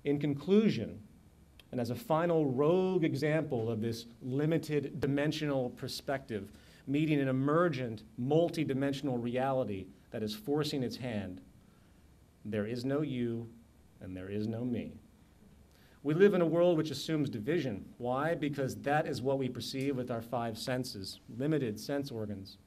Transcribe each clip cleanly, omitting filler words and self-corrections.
In conclusion, and as a final rogue example of this limited dimensional perspective, meeting an emergent, multi-dimensional reality that is forcing its hand, there is no you and there is no me. We live in a world which assumes division. Why? Because that is what we perceive with our five senses, limited sense organs.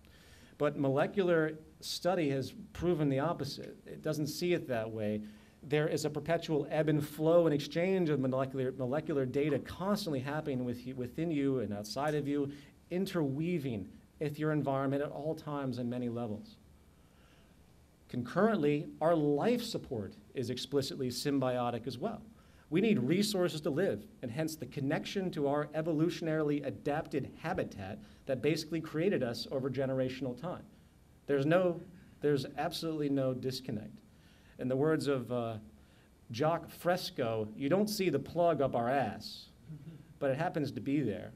But molecular study has proven the opposite. It doesn't see it that way. There is a perpetual ebb and flow and exchange of molecular data constantly happening within you and outside of you, interweaving with your environment at all times and many levels. Concurrently, our life support is explicitly symbiotic as well. We need resources to live, and hence the connection to our evolutionarily adapted habitat that basically created us over generational time. There's absolutely no disconnect. In the words of Jacques Fresco, you don't see the plug up our ass, but it happens to be there.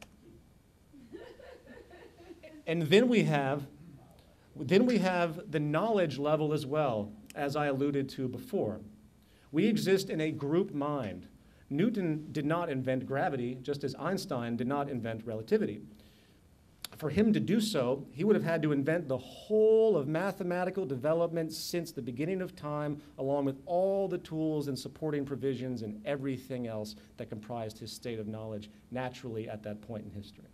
And then we have the knowledge level as well, as I alluded to before. We exist in a group mind. Newton did not invent gravity, just as Einstein did not invent relativity. For him to do so, he would have had to invent the whole of mathematical development since the beginning of time, along with all the tools and supporting provisions and everything else that comprised his state of knowledge naturally at that point in history.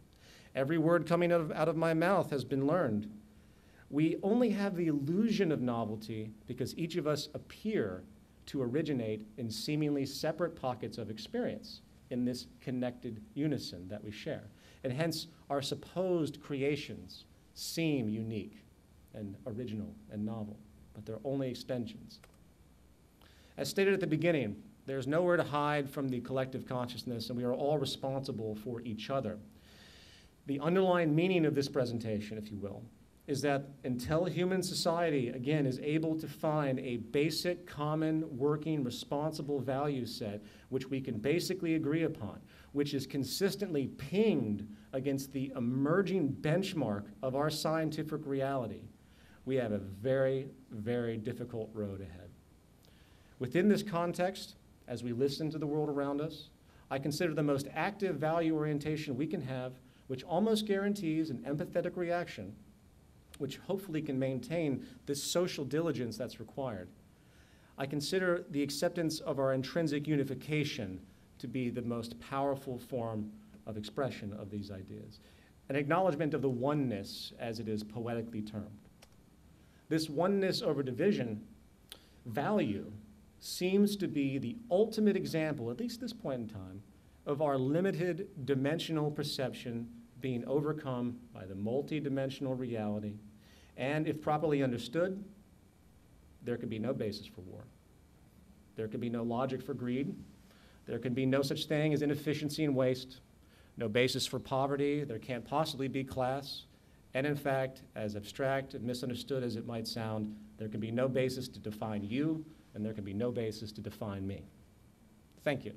Every word coming out of my mouth has been learned. We only have the illusion of novelty because each of us appear to originate in seemingly separate pockets of experience in this connected unison that we share. And hence, our supposed creations seem unique and original and novel, but they're only extensions. As stated at the beginning, there's nowhere to hide from the collective consciousness, and we are all responsible for each other. The underlying meaning of this presentation, if you will, is that until human society, again, is able to find a basic, common, working, responsible value set, which we can basically agree upon, which is consistently pinged against the emerging benchmark of our scientific reality, we have a very, very difficult road ahead. Within this context, as we listen to the world around us, I consider the most active value orientation we can have, which almost guarantees an empathetic reaction, which hopefully can maintain this social diligence that's required. I consider the acceptance of our intrinsic unification to be the most powerful form of expression of these ideas, an acknowledgement of the oneness as it is poetically termed. This oneness over division value seems to be the ultimate example, at least at this point in time, of our limited dimensional perception being overcome by the multi-dimensional reality. And if properly understood, there could be no basis for war. There could be no logic for greed. There can be no such thing as inefficiency and waste, no basis for poverty. There can't possibly be class. And in fact, as abstract and misunderstood as it might sound, there can be no basis to define you, and there can be no basis to define me. Thank you.